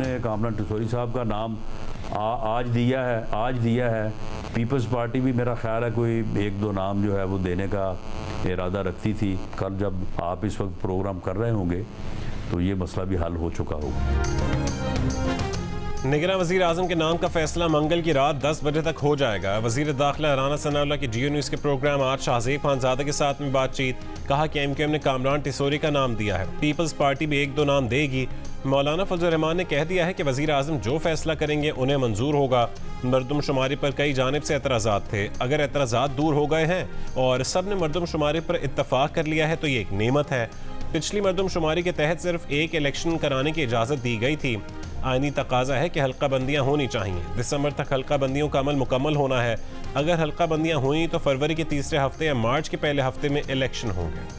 ने कामरान टिसोरी साहब का नाम आज दिया है। पीपल्स पार्टी भी मेरा ख्याल है कोई 1-2 नाम जो है वो देने का इरादा रखती थी। कल जब आप इस वक्त प्रोग्राम कर रहे होंगे तो ये मसला भी हल हो चुका होगा। निगरान वज़ीर आज़म के नाम का फैसला मंगल की रात 10 बजे तक हो जाएगा। वज़ीर दाखिला राना सनाउल्लाह की जियो न्यूज़ के प्रोग्राम आज शाहज़ेब खानज़ादा के साथ में बातचीत। कहा कि MQM ने कामरान टिसोरी का नाम दिया है, पीपल्स पार्टी भी 1-2 नाम देगी। मौलाना फजल रहमान ने कह दिया है कि वज़ीर आज़म जो फैसला करेंगे उन्हें मंजूर होगा। मरदमशुमारी पर कई जानिब से एतराज़ात थे, अगर एतराज़ात दूर हो गए हैं और सब ने मरदमशुमारी पर इत्तफाक कर लिया है तो ये एक नेमत है। पिछली मरदमशुमारी के तहत सिर्फ एक इलेक्शन कराने की इजाज़त दी गई थी। आईनी तकाजा है कि हल्का बंदियाँ होनी चाहिए। दिसंबर तक हल्का बंदियों का अमल मुकम्मल होना है। अगर हल्का बंदियाँ हुई तो फरवरी के तीसरे हफ्ते या मार्च के पहले हफ्ते में इलेक्शन होंगे।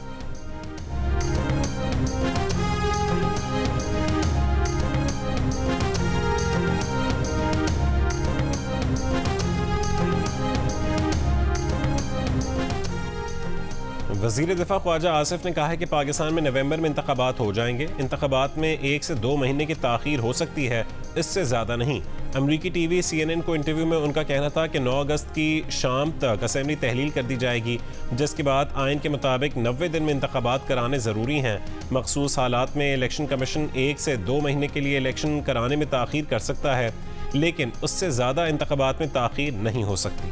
वज़ीर दिफा ख्वाजा आसिफ ने कहा है कि पाकिस्तान में नवंबर में इंतखाबात हो जाएंगे। इंतखाबात में 1 से 2 महीने की ताख़ीर हो सकती है, इससे ज़्यादा नहीं। अमरीकी टीवी CNN को इंटरव्यू में उनका कहना था कि 9 अगस्त की शाम तक असेंबली तहलील कर दी जाएगी, जिसके बाद आइन के मुताबिक 90 दिन में इंतखाबात कराने ज़रूरी हैं। मखसूस हालात में इलेक्शन कमीशन 1 से 2 महीने के लिए इलेक्शन कराने में ताख़ीर कर सकता है, लेकिन उससे ज़्यादा इंतखाबात में ताख़ीर नहीं हो सकती।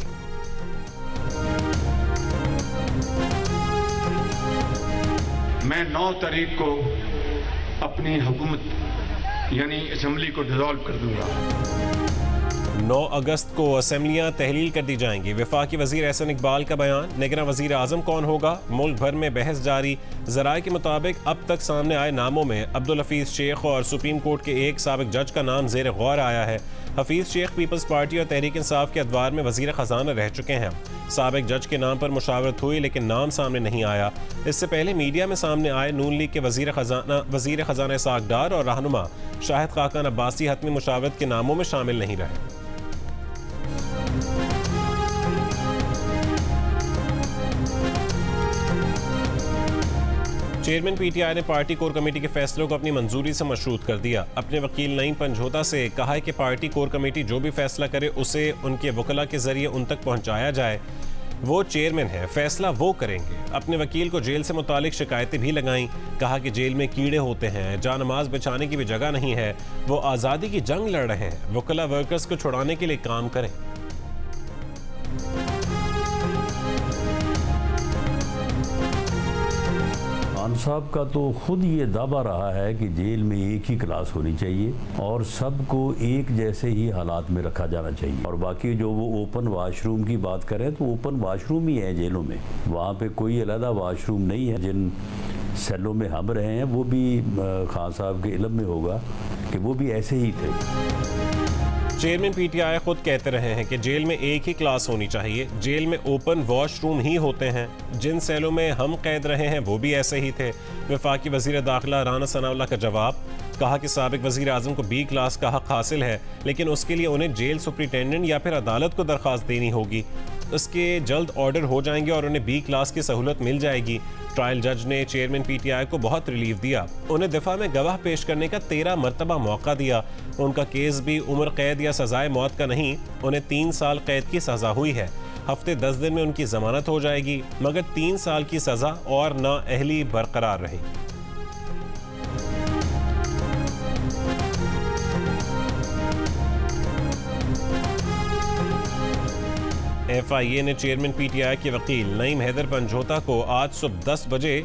मैं 9 तारीख को अपनी हुकूमत यानी असेंबली को डिसॉल्व कर दूंगा। 9 अगस्त को असेंबलियां तहलील कर दी जाएंगी। वफाकी वजीर एहसन इकबाल का बयान। निगरान वजीर आजम कौन होगा, मुल्क भर में बहस जारी। ज़राए के मुताबिक अब तक सामने आए नामों में अब्दुल हफीज़ शेख और सुप्रीम कोर्ट के एक साबिक जज का नाम ज़ेर गौर आया है। हफीज़ शेख पीपल्स पार्टी और तहरीक इंसाफ के अदवार में वजीर ख़जाना रह चुके हैं। साबिक जज के नाम पर मुशावरत हुई लेकिन नाम सामने नहीं आया। इससे पहले मीडिया में सामने आए नून लीग के वजीर ख़जाना इसाक डार और रहनुमा शाहिद खाकान अब्बासी हतमी मुशावरत के नामों में शामिल नहीं रहे। चेयरमैन PTI ने पार्टी कोर कमेटी के फैसलों को अपनी मंजूरी से मशरूत कर दिया। अपने वकील नईम पंजोता से कहा है कि पार्टी कोर कमेटी जो भी फैसला करे उसे उनके वकला के जरिए उन तक पहुंचाया जाए। वो चेयरमैन है, फैसला वो करेंगे। अपने वकील को जेल से मुतालिक शिकायतें भी लगाईं। कहा कि जेल में कीड़े होते हैं, जानमाज बिछाने की भी जगह नहीं है। वो आज़ादी की जंग लड़ रहे हैं, वकला वर्कर्स को छुड़ाने के लिए काम करें। खान साहब का तो खुद ये दावा रहा है कि जेल में एक ही क्लास होनी चाहिए और सबको एक जैसे ही हालात में रखा जाना चाहिए। और बाकी जो वो ओपन वाशरूम की बात करें तो ओपन वाशरूम ही है जेलों में, वहाँ पे कोई अलग वाशरूम नहीं है। जिन सेलों में हम रहे हैं वो भी खान साहब के इल्म में होगा कि वो भी ऐसे ही थे। चेयरमैन PTI खुद कहते रहे हैं कि जेल में एक ही क्लास होनी चाहिए। जेल में ओपन वॉशरूम ही होते हैं। जिन सेलों में हम कैद रहे हैं वो भी ऐसे ही थे। वफाकी वजीर दाखिला राना सनाउल्लाह का जवाब। कहा कि साबिक वजीर आजम को B क्लास का हक हासिल है, लेकिन उसके लिए उन्हें जेल सुप्रिटेंडेंट या फिर अदालत को दरख्वास्त देनी होगी। उसके जल्द ऑर्डर हो जाएंगे और उन्हें B क्लास की सहूलत मिल जाएगी। ट्रायल जज ने चेयरमैन PTI को बहुत रिलीफ दिया। उन्हें दिफा में गवाह पेश करने का 13 मरतबा मौका दिया। उनका केस भी उम्र कैद या सजाए मौत का नहीं, उन्हें 3 साल कैद की सजा हुई है। हफ्ते 10 दिन में उनकी जमानत हो जाएगी, मगर 3 साल की सजा और नाअहली बरकरार रहेगी। FIA ने चेयरमैन PTI के वकील नईम हैदर पंजोता को आज सुबह 10 बजे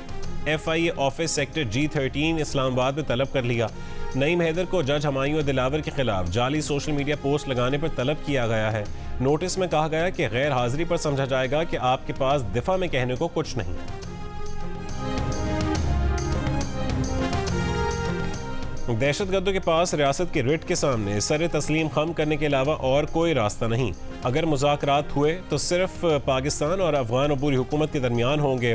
FIA office sector G13 Islamabad में तलब कर लिया। नईम हैदर को जज हमायूं दिलावर के खिलाफ जाली सोशल मीडिया पोस्ट लगाने पर तलब किया गया है। नोटिस में कहा गया कि गैर हाजिरी पर समझा जाएगा कि आपके पास दिफा में कहने को कुछ नहीं है। दहशतगर्दों के पास रियासत के रिट के सामने सर तस्लीम खम करने के अलावा और कोई रास्ता नहीं। अगर मुज़ाकरात हुए तो सिर्फ पाकिस्तान और अफगान अबूरी हुकूमत के दरमियान होंगे।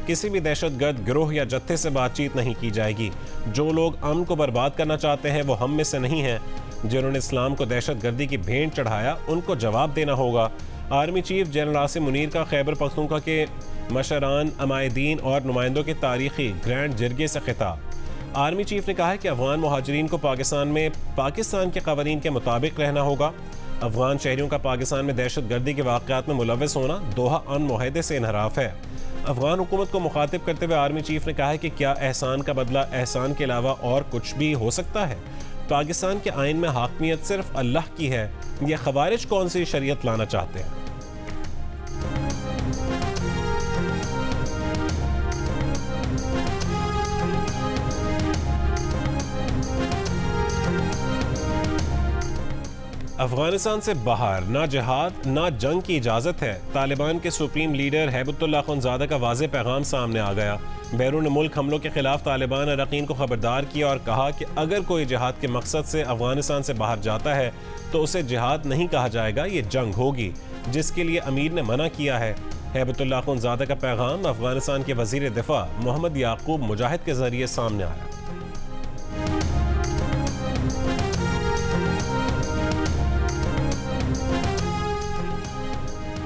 किसी भी दहशतगर्द गिरोह या जत्थे से बातचीत नहीं की जाएगी। जो लोग अमन को बर्बाद करना चाहते हैं वो हम में से नहीं हैं। जिन्होंने इस्लाम को दहशतगर्दी की भेंट चढ़ाया उनको जवाब देना होगा। Army chief general Asim Munir का खैबर पख्तूनख्वा के मशरान, अमायदीन और नुमाइंदों के तारीखी ग्रैंड जरगे से खिताब। आर्मी चीफ ने कहा है कि अफगान मुहाजिरीन को पाकिस्तान में पाकिस्तान के कवानीन के मुताबिक रहना होगा। अफगान शहरियों का पाकिस्तान में दहशतगर्दी के वाक़यात में मुलव्वस होना दोहा अमन मुआहदे से इनहराफ है। अफगान हुकूमत को मुखातिब करते हुए आर्मी चीफ ने कहा है कि क्या एहसान का बदला एहसान के अलावा और कुछ भी हो सकता है? पाकिस्तान के आइन में हाकमियत सिर्फ अल्लाह की है, ये खवारिज कौन सी शरीयत लाना चाहते हैं? अफगानिस्तान से बाहर ना जिहाद ना जंग की इजाज़त है। तालिबान के सुप्रीम लीडर हैबतुल्लाह अखुंज़ादा का वाज़ेह पैगाम सामने आ गया। बैरून मुल्क हमलों के खिलाफ तालिबान अरकान को खबरदार किया और कहा कि अगर कोई जिहाद के मकसद से अफगानिस्तान से बाहर जाता है तो उसे जिहाद नहीं कहा जाएगा, ये जंग होगी, जिसके लिए अमीर ने मना किया है। हैबतुल्लाह अखुंज़ादा का पैगाम अफगानिस्तान के वज़ीर दिफा मोहम्मद याकूब मुजाहिद के जरिए सामने आया।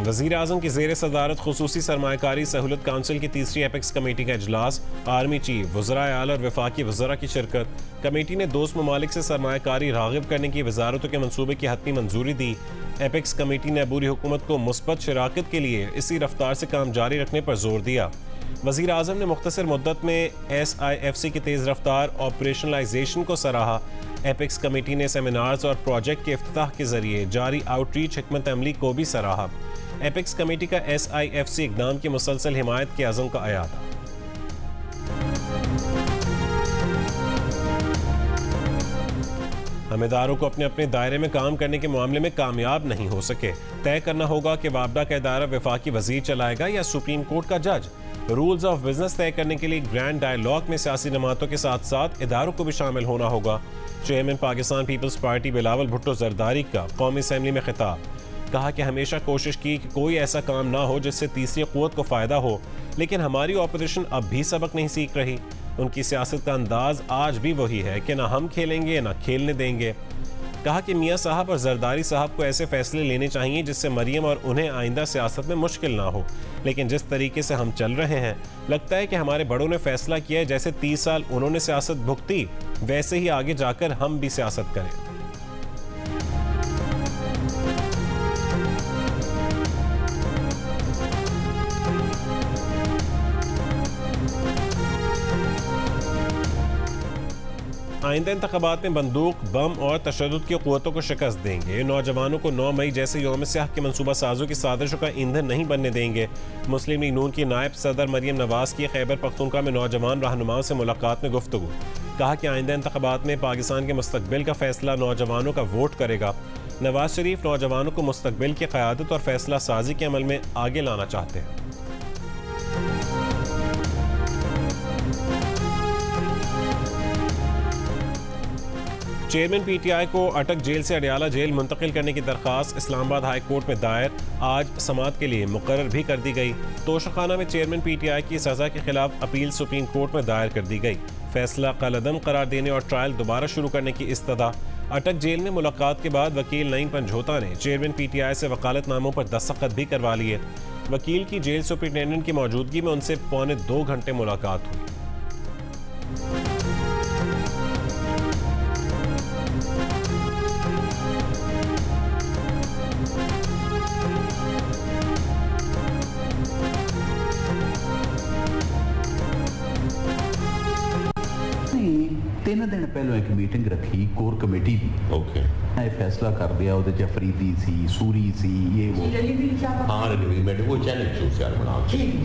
वज़ीर आज़म की ज़ेर सदारत खुसूसी सरमायाकारी सहूलत काउंसिल की तीसरी एपेक्स कमेटी का इजलास, आर्मी चीफ, वज़राए आला और वफाकी वज़रा की शिरकत। कमेटी ने दोस्त ममालिक से सरमायाकारी राग़िब करने की वजारतों के मनसूबे की हतमी मंजूरी दी। एपेक्स कमेटी ने अबूरी हुकूमत को मुस्बत शराकत के लिए इसी रफ्तार से काम जारी रखने पर जोर दिया। वज़ीर आज़म ने मुख्तसर मुद्दत में SIFC की तेज़ रफ्तार ऑपरेशनलाइजेशन को सराहा। एपेक्स कमेटी ने सेमिनार्स और प्रोजेक्ट के इफ्तिताह के जरिए जारी आउटरीच हिकमत अमली को भी सराहा। एपेक्स कमेटी का SIFC इक़दाम की मुसलसल हिमायत के अज़म का अयादा। हम इदारों को अपने अपने दायरे में काम करने के मामले में कामयाब नहीं हो सके। तय करना होगा कि वापडा का इदारा वफाकी वजीर चलाएगा या सुप्रीम कोर्ट का जज। रूल्स ऑफ बिजनेस तय करने के लिए ग्रैंड डायलॉग में सियासी जमातों के साथ साथ इदारों को भी शामिल होना होगा। चेयरमैन पाकिस्तान पीपल्स पार्टी बिलावल भुट्टो जरदारी का कौमी असम्बली में खिताब, कहा कि हमेशा कोशिश की कि कोई ऐसा काम ना हो जिससे तीसरी क़ुव्वत को फ़ायदा हो, लेकिन हमारी ऑपोजिशन अब भी सबक नहीं सीख रही। उनकी सियासत का अंदाज आज भी वही है कि ना हम खेलेंगे ना खेलने देंगे। कहा कि मियाँ साहब और जरदारी साहब को ऐसे फैसले लेने चाहिए जिससे मरियम और उन्हें आइंदा सियासत में मुश्किल ना हो, लेकिन जिस तरीके से हम चल रहे हैं लगता है कि हमारे बड़ों ने फैसला किया है जैसे 30 साल उन्होंने सियासत भुगती वैसे ही आगे जाकर हम भी सियासत करें। आइंदा इंतखाबात में बंदूक, बम और तशद्दुद की क़ुव्वतों को शिकस्त देंगे। नौजवानों को 9 मई जैसे यौम स्याह के मनसूबा साजों की साजिशों का ईंधन नहीं बनने देंगे। मुस्लिम लीग नून की नायब सदर मरियम नवाज की खैबर पख्तूनख्वा में नौजवान रहनुमाओं से मुलाकात में गुफ्तगू। कहा कि आइंदा इंतखाबात में पाकिस्तान के मुस्तकबिल का फैसला नौजवानों का वोट करेगा। नवाज शरीफ नौजवानों को मुस्तकबिल की क़यादत और फैसला साजी के अमल में आगे लाना चाहते हैं। चेयरमैन PTI को अटक जेल से अडयाला जेल मुंतकिल करने की दरख्वास्त इस्लामाबाद हाई कोर्ट में दायर आज समाअत के लिए मुकर्रर भी कर दी गई। तोशाखाना में चेयरमैन PTI की सज़ा के खिलाफ अपील सुप्रीम कोर्ट में दायर कर दी गई। फैसला कलअदम करार देने और ट्रायल दोबारा शुरू करने की इस्तदा। अटक जेल में मुलाकात के बाद वकील नईम पंजोता ने चेयरमैन PTI से वकालतनामों पर दस्तखत भी करवा लिए। वकील की जेल सुपरिटेंडेंट की मौजूदगी में उनसे 2.25 घंटे मुलाकात हुई। तीन दिन पहले एक मीटिंग रखी कोर कमेटी की। ओके फैसला कर दिया वो अफरीदी सी, सूरी सी, ये वो वो चैनल चूज यार बना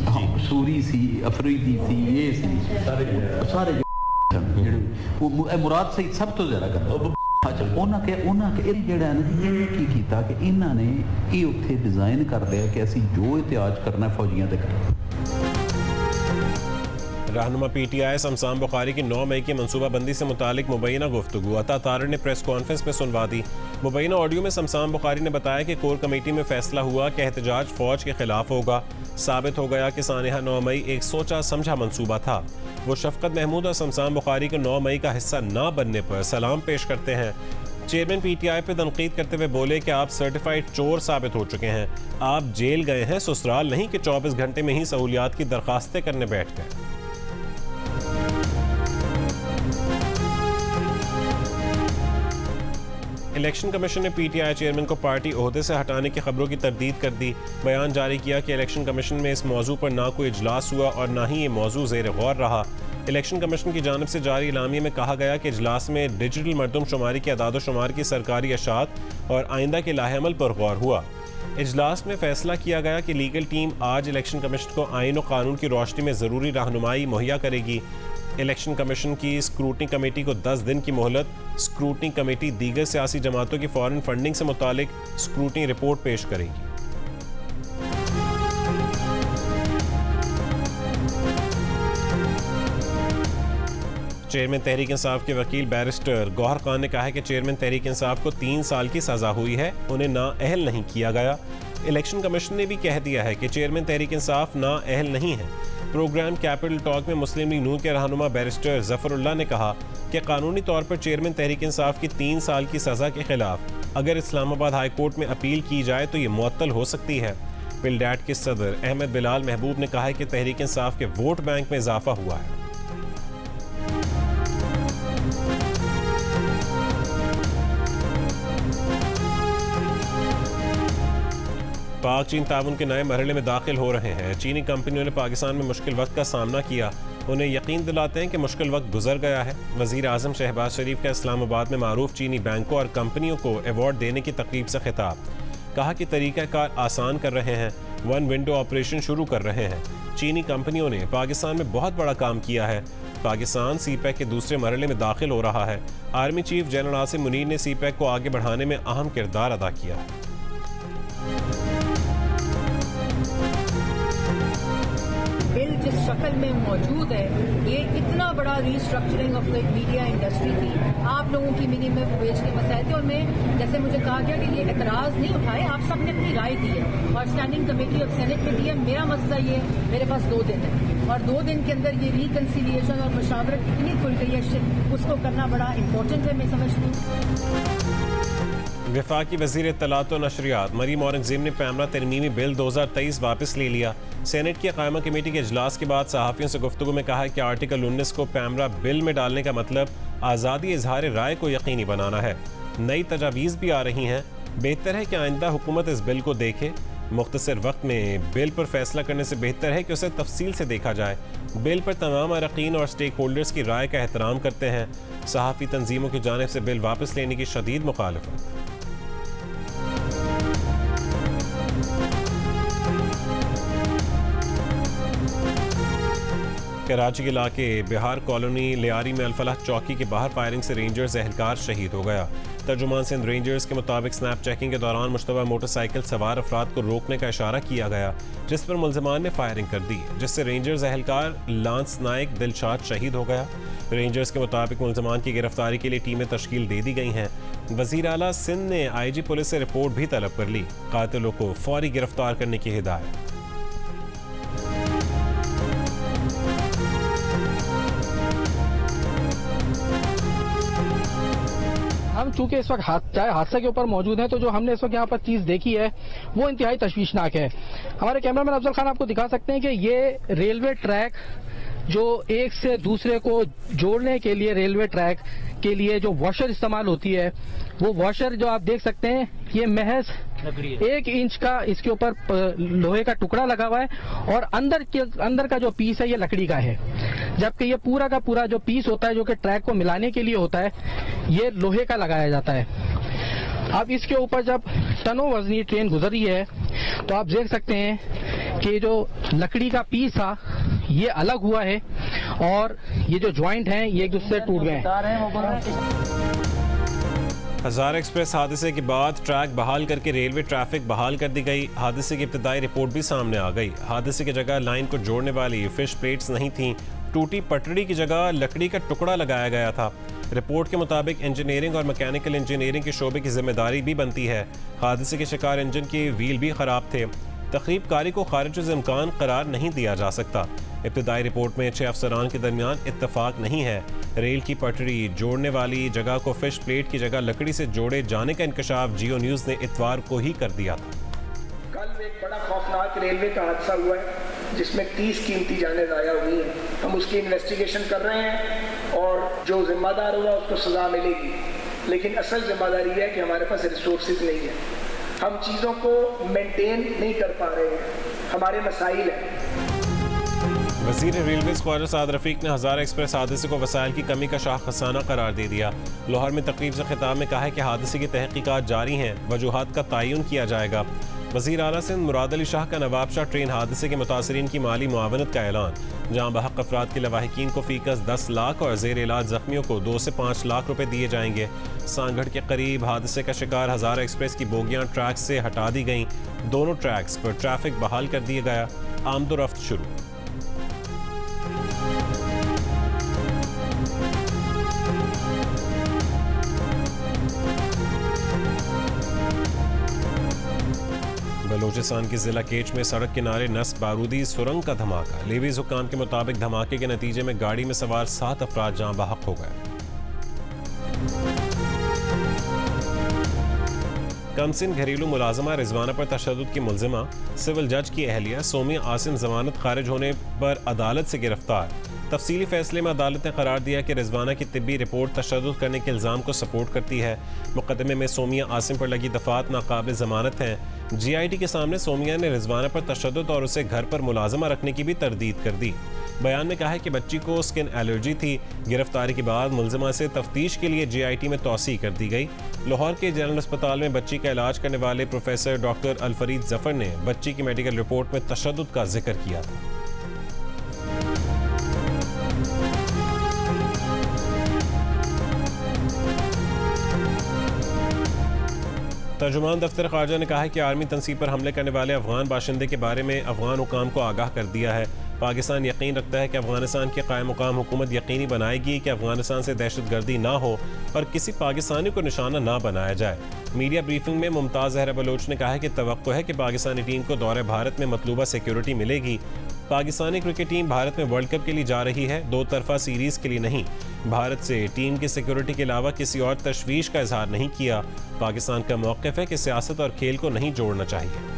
हाँ, सूरी सी, अफरीदी सी, ये सी सारे वो मुराद सही सब तो ज़्यादा कर। अच्छा उन्होंने ਜਿਹੜਾ ਨੇ ਕੀ ਕੀਤਾ कि इन्होंने ये उत्थे डिज़ाइन कर लिया कि असी जो एहतियाज करना फौजियां ते करें। रहनुमा PTI शमशान बुखारी की 9 मई की मनसूबाबंदी से मुतालिक मुबैना गुफ्तगू अता तारिर ने प्रेस कॉन्फ्रेंस में सुनवा दी। मुबैना ऑडियो में शमशान बुखारी ने बताया कि कोर कमेटी में फैसला हुआ कि एहतजाज फौज के खिलाफ होगा। साबित हो गया कि सानिहा 9 मई एक सोचा समझा मंसूबा था। वो शफकत महमूद और शमशान बुखारी को 9 मई का हिस्सा ना बनने पर सलाम पेश करते हैं। चेयरमैन PTI पर तनकीद करते हुए बोले कि आप सर्टिफाइड चोर साबित हो चुके हैं। आप जेल गए हैं, ससुराल नहीं कि 24 घंटे में ही सहूलियात की दरखास्तें करने बैठ गए। इलेक्शन कमीशन ने पीटीआई चेयरमैन को पार्टी ओहदे से हटाने की खबरों की तरदीद कर दी। बयान जारी किया कि इलेक्शन कमीशन में इस मौजू पर ना कोई इजलास हुआ और ना ही ये मौजू ज़ेर गौर रहा। इलेक्शन कमीशन की जानिब से जारी इलामिया में कहा गया कि इजलास में डिजिटल मरदमशुमारी की अदाद-ओ-शुमार की सरकारी अशात और आइंदा के लाहेमल पर गौर हुआ। इजलास में फैसला किया गया कि लीगल टीम आज इलेक्शन कमीशन को आइन और कानून की रोशनी में ज़रूरी रहनुमाई मुहैया करेगी। इलेक्शन कमीशन की स्क्रूटनी कमेटी को 10 दिन की मोहलत। स्क्रूटनी कमेटी दीगर सियासी जमातों की फॉरेन फंडिंग से मुतालिक स्क्रूटनी रिपोर्ट पेश करेगी। चेयरमैन तहरीक इंसाफ के वकील बैरिस्टर गौहर खान ने कहा है कि चेयरमैन तहरीक इंसाफ को 3 साल की सजा हुई है, उन्हें नाअहल नहीं किया गया। इलेक्शन कमीशन ने भी कह दिया है कि चेयरमैन तहरीक इंसाफ नाअहल नहीं है। प्रोग्राम कैपिटल टॉक में मुस्लिम लीग नून के रहनुमा बैरिस्टर जफरुल्लाह ने कहा कि कानूनी तौर पर चेयरमैन तहरीक इंसाफ की 3 साल की सजा के खिलाफ अगर इस्लामाबाद हाई कोर्ट में अपील की जाए तो ये मुअत्तल हो सकती है। पिलडैट के सदर अहमद बिलाल महबूब ने कहा है कि तहरीक इंसाफ के वोट बैंक में इजाफा हुआ है। पाक चीन ताउन के नए मरहले में दाखिल हो रहे हैं। चीनी कंपनियों ने पाकिस्तान में मुश्किल वक्त का सामना किया, उन्हें यकीन दिलाते हैं कि मुश्किल वक्त गुजर गया है। वज़ीर आज़म शहबाज शरीफ का इस्लामाबाद में मारूफ चीनी बैंकों और कंपनियों को अवार्ड देने की तकरीब से खिताब। कहा कि तरीक़ाकार आसान कर रहे हैं, 1 विंडो ऑपरेशन शुरू कर रहे हैं। चीनी कंपनियों ने पाकिस्तान में बहुत बड़ा काम किया है। पाकिस्तान सीपैक के दूसरे मरहले में दाखिल हो रहा है। Army chief general Asim Munir ने सीपैक को आगे बढ़ाने में अहम किरदार अदा किया है। बिल जिस शक्ल में मौजूद है, ये इतना बड़ा restructuring of the media industry थी, आप लोगों की मिनिमम वेज के मसाइल थे, और मैं जैसे मुझे कहा गया कि ये एतराज़ नहीं उठाए, आप सब ने अपनी राय दी है और स्टैंडिंग कमेटी ऑफ सेनेट में दी है। मेरा मसला ये, मेरे पास 2 दिन है और 2 दिन के अंदर ये रिकन्सिलिएशन और मुशावरत इतनी खुल गई है, उसको करना बड़ा इंपॉर्टेंट है, मैं समझती हूँ। वफाकी वज़ीर इत्तलात व नशरियात मरीम औरंगज़ेब ने पैमरा तरमीमी बिल 2023 वापस ले लिया। सेनेट की कायमा कमेटी के इजलास के बाद सहाफ़ियों से गुफ्तगू में कहा है कि आर्टिकल 19 को पैमरा बिल में डालने का मतलब आज़ादी इजहार राय को यकीनी बनाना है। नई तजावीज़ भी आ रही हैं, बेहतर है कि आइंदा हुकूमत इस बिल को देखे। मुख्तसर वक्त में बिल पर फैसला करने से बेहतर है कि उसे तफसील से देखा जाए। बिल पर तमाम अरकान और स्टेक होल्डर्स की राय का एहतराम करते हैं। सहाफ़ी तंजीमों की जानिब से बिल वापस लेने की शदीद मुखालफत। कराची के इलाके बिहार कॉलोनी लियारी में अलफलाह चौकी के बाहर फायरिंग से रेंजर्स एहलकार शहीद हो गया। तर्जुमान सिंध रेंजर्स के मुताबिक स्नैप चेकिंग के दौरान मुश्तबा मोटरसाइकिल सवार अफराद को रोकने का इशारा किया गया, जिस पर मुल्ज़िमान ने फायरिंग कर दी, जिससे रेंजर्स एहलकार लांस नाइक दिलशाद शहीद हो गया। रेंजर्स के मुताबिक मुल्ज़िमान की गिरफ्तारी के लिए टीमें तश्कील दे दी गई हैं। वज़ीर आला सिंध ने IG पुलिस से रिपोर्ट भी तलब कर ली। कातिलों को फौरी गिरफ्तार करने की हिदायत। हम चूंकि इस वक्त हादसे के ऊपर मौजूद हैं, तो जो हमने इस वक्त यहाँ पर चीज देखी है वो इंतहाई तशवीशनाक है। हमारे कैमरामैन अफजल खान आपको दिखा सकते हैं कि ये रेलवे ट्रैक जो एक से दूसरे को जोड़ने के लिए, रेलवे ट्रैक के लिए जो वॉशर इस्तेमाल होती है, वो वॉशर जो आप देख सकते हैं, ये महज 1 इंच का इसके ऊपर लोहे का टुकड़ा लगा हुआ है और अंदर का जो पीस है ये लकड़ी का है, जबकि ये पूरा का पूरा जो पीस होता है जो कि ट्रैक को मिलाने के लिए होता है, ये लोहे का लगाया जाता है। अब इसके ऊपर जब टनों वजनी ट्रेन गुजरी है तो आप देख सकते हैं कि जो लकड़ी का पीस था ये अलग हुआ है और ये जो ज्वाइंट हैं ये एक दूसरे टूट गए हैं। हज़ार एक्सप्रेस हादसे के बाद ट्रैक बहाल करके रेलवे ट्रैफिक बहाल कर दी गई। हादसे की इब्तदाई रिपोर्ट भी सामने आ गई। हादसे की जगह लाइन को जोड़ने वाली फिश प्लेट्स नहीं थीं, टूटी पटड़ी की जगह लकड़ी का टुकड़ा लगाया गया था। रिपोर्ट के मुताबिक इंजीनियरिंग और मैकेनिकल इंजीनियरिंग के शोबे की जिम्मेदारी भी बनती है। हादसे के शिकार इंजन के व्हील भी खराब थे। तखरीबकारी को खारिज इम्कान करार नहीं दिया जा सकता। इब्तदाई रिपोर्ट में 6 अफसरान के दरमियान इत्तफाक नहीं है। रेल की पटड़ी जोड़ने वाली जगह को फिश प्लेट की जगह लकड़ी से जोड़े जाने का इंकशाफ जियो न्यूज़ ने इतवार को ही कर दिया था। कल एक बड़ा खौफनाक रेलवे का हादसा हुआ है जिसमें 30 कीमती जानें ज़ाया हुई हैं। हम उसकी इन्वेस्टिगेशन कर रहे हैं और जो जिम्मेदार हुआ उसको सजा मिलेगी। लेकिन असल जिम्मेदारी है कि हमारे पास रिसोर्सेज नहीं है, हम चीज़ों को मेंटेन नहीं कर पा रहे हैं, हमारे मसाइल हैं। वज़ीर रेलवे ख्वाजा साद रफ़ीक ने हज़ारा एक्सप्रेस हादसे को वसाइल की कमी का शाखसाना करार दे दिया। लाहौर में तकरीब से खिताब में कहा है कि हादसे की तहकीकात जारी हैं, वजूहात का तयन किया जाएगा। वज़ीर आला सिंध मुराद अली शाह का नवाब शाह ट्रेन हादसे के मुतासरीन की माली मुआवनत का ऐलान। जहाँ बहक अफराद के लवाहिकीन को फीकस 10 लाख और ज़ेर इलाज ज़ख्मियों को 2 से 5 लाख रुपए दिए जाएंगे। सांगढ़ के करीब हादसे का शिकार हज़ारा एक्सप्रेस की बोगियां ट्रैक से हटा दी गईं। दोनों ट्रैक्स पर ट्रैफिक बहाल कर दिया गया, आमदोरफ्त शुरू। बलूचिस्तान के जिला केच में सड़क किनारे नस्ब बारूदी सुरंग का धमाका। लेवीज हुक्काम के मुताबिक धमाके के नतीजे में गाड़ी में सवार 7 अफराद जान बहक हो गए। कमसिन घरेलू मुलाजमा रिजवाना पर तशद्दुद की मुलजिमा, सिविल जज की अहलिया सोमिया आसिम जमानत खारिज होने पर अदालत से गिरफ्तार। तफसीली फैसले में अदालत ने करार दिया कि रिजवाना की तिब्बी रिपोर्ट तशद्दुद करने के इल्ज़ाम को सपोर्ट करती है। मुकदमे में सोमिया आसिम पर लगी दफात नाकाबिल ज़मानत हैं। GIT के सामने सोमिया ने रिजवाना पर तशद्दुद और उसे घर पर मुलाजमा रखने की भी तरदीद कर दी। बयान में कहा है कि बच्ची को स्किन एलर्जी थी। गिरफ्तारी के बाद मुलजिमा से तफ्तीश के लिए GIT में तौसी कर दी गई। लाहौर के जनरल अस्पताल में बच्ची का इलाज करने वाले प्रोफेसर डॉक्टर अलफरीद जफर ने बच्ची की मेडिकल रिपोर्ट में तशद्दुद का जिक्र किया था। तर्जुमान दफ्तर ख़ारजा ने कहा है कि आर्मी तनसीब पर हमले करने वाले अफगान बाशिंदे के बारे में अफगान हुकाम को आगाह कर दिया है। पाकिस्तान यकीन रखता है कि अफगानिस्तान की कायम मुकाम हुकूमत यकीनी बनाएगी कि अफगानिस्तान से दहशतगर्दी ना हो और किसी पाकिस्तानी को निशाना ना बनाया जाए। मीडिया ब्रीफिंग में मुमताज़ ज़हरा बलोच ने कहा है कि तवक्को है कि पाकिस्तानी टीम को दौरे भारत में मतलूबा सिक्योरिटी मिलेगी। पाकिस्तानी क्रिकेट टीम भारत में वर्ल्ड कप के लिए जा रही है, 2 तरफा सीरीज़ के लिए नहीं। भारत से टीम की सिक्योरिटी के अलावा किसी और तशवीश का इजहार नहीं किया। पाकिस्तान का मौक़िफ़ है कि सियासत और खेल को नहीं जोड़ना चाहिए।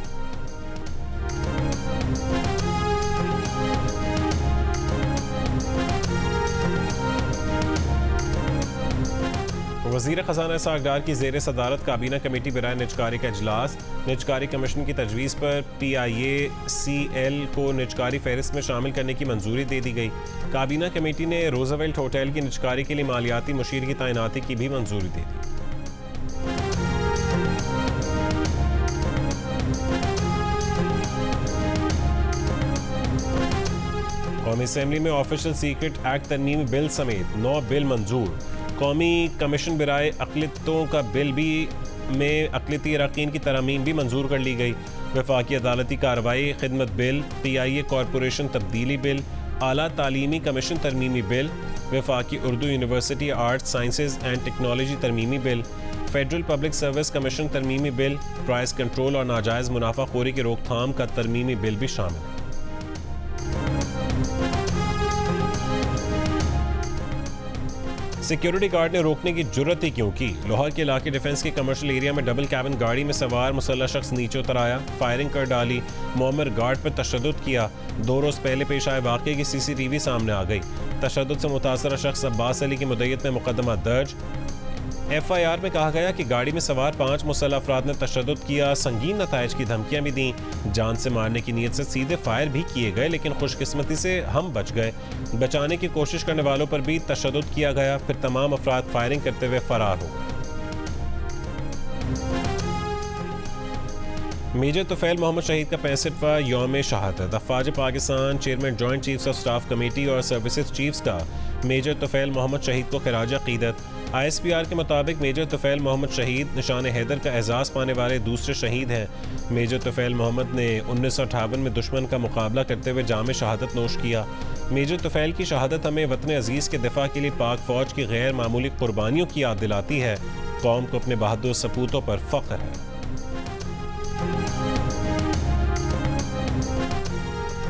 वज़ीर ख़ज़ाना सागडार की ज़ेर सदारत काबीना कमेटी बराए निजकारी का इजलास। निजकारी कमीशन की तजवीज़ पर PIACL को निजकारी फहरिस्त में शामिल करने की मंजूरी दे दी गई। काबीना कमेटी ने रोजवेल्ट होटल की निजकारी के लिए मालियाती मुशीर की तैनाती की भी मंजूरी दे दी। कौमी असेंबली में ऑफिशियल सीक्रेट एक्ट तरमीमी बिल समेत 9 बिल मंजूर। कौमी कमीशन बराए अक़लियतों का बिल भी में अक़लियती अरकान की तरमीम भी मंजूर कर ली गई। वफाकी अदालती कार्रवाई खिदमत बिल, PIA कॉरपोरेशन तब्दीली बिल, आला तालीमी कमीशन तरमीमी बिल, वफाकी Urdu university arts sciences and technology तरमीमी bill, federal public service commission तरमीमी बिल, प्राइस कंट्रोल और नाजायज़ मुनाफाखोरी की रोकथाम का तरमीमी बिल भी शामिल है। सिक्योरिटी गार्ड ने रोकने की जुर्रत ही क्यों की? लाहौर के इलाके डिफेंस के कमर्शियल एरिया में डबल कैबिन गाड़ी में सवार मुसल्लह शख्स नीचे उतर आया, फायरिंग कर डाली, मोअम्मर गार्ड पर तशद्दुद किया। 2 रोज़ पहले पेश आए वाक़े की CCTV सामने आ गई। तशद्दुद से मुतासरा शख्स अब्बास अली की मुद्दत में मुकदमा दर्ज। FIR में कहा गया कि गाड़ी में सवार 5 मुसल्लह अफराद ने तशद्दुद किया, संगीन नताइज की धमकियां भी दी, जान से मारने की नीयत से सीधे फायर भी किए गए, लेकिन खुशकिस्मती से हम बच गए। बचाने की कोशिश करने वालों पर भी तशद्दुद किया गया, फिर तमाम अफराद फायरिंग करते हुए फरार हो गए। मेजर तुफैल मोहम्मद शहीद का 65वां यौम शहादत। अफवाज Pakistan chairman joint chiefs of staff committee और सर्विसेज चीफ्स का मेजर तुफैल मोहम्मद शहीद को खिराज अक़ीदत। ISPR के मुताबिक मेजर तुफैल मोहम्मद शहीद निशान हैदर का एजाज़ पाने वाले दूसरे शहीद हैं। मेजर तुफैल मोहम्मद ने 1958 में दुश्मन का मुकाबला करते हुए जाम शहादत नोश किया। मेजर तुफैल की शहादत हमें वतन अजीज़ के दिफा के लिए पाक फ़ौज की गैर मामूली कुर्बानियों की याद दिलाती है। कौम को अपने बहादुर सपूतों पर फ़ख्र है।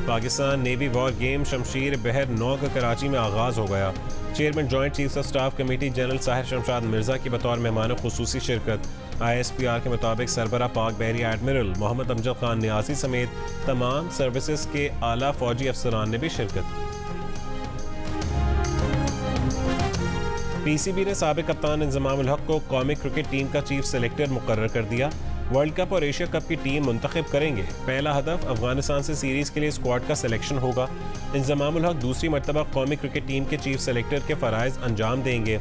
पाकिस्तान नेवी वॉर गेम शमशीर बहर 9 का कराची में आगाज़ हो गया। Chairman joint chiefs of staff committee general Sahir Shamshad Mirza की बतौर मेहमान खुसूसी शिरकत। ISPR के मुताबिक सरबरा पाक बहरी एडमिरल मोहम्मद अमजद खान नियासी समेत तमाम सर्विसेज के आला फौजी अफसरान ने भी शिरकत की। पीसीबी ने साबिक कप्तान इंजमामुल हक को कौमी क्रिकेट टीम का चीफ सेलेक्टर मुकर्रर कर दिया। वर्ल्ड कप और एशिया कप की टीम मुंतखब करेंगे। पहला हदफ अफगानिस्तान से सीरीज के लिए स्क्वाड का सिलेक्शन होगा। इंजमामुल हक दूसरी मरतबा कौमी क्रिकेट टीम के चीफ सेलेक्टर के फ़राइज़ अंजाम देंगे।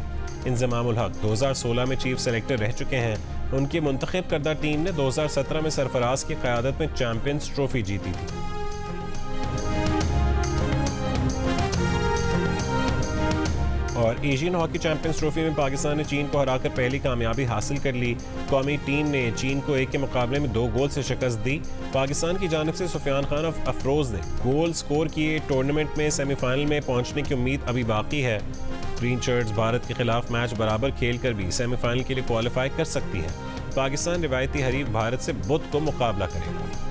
इंजमामुल हक 2016 में चीफ सेलेक्टर रह चुके हैं। उनकी मुंतखब करदा टीम ने 2017 में सरफराज की क़यादत में चैंपियंस ट्रॉफी जीती थी। और एशियन हॉकी चैंपियंस ट्रॉफी में पाकिस्तान ने चीन को हराकर पहली कामयाबी हासिल कर ली। कौमी टीम ने चीन को 1 के मुकाबले में 2 गोल से शिकस्त दी। पाकिस्तान की जानिब से सुफियान खान अफरोज ने गोल स्कोर किए। टूर्नामेंट में सेमीफाइनल में पहुंचने की उम्मीद अभी बाकी है। ग्रीन शर्ट्स भारत के खिलाफ मैच बराबर खेलकर भी सेमीफाइनल के लिए क्वालिफाई कर सकती है। पाकिस्तान रिवायती हरीफ भारत से बुध को मुकाबला करेगा।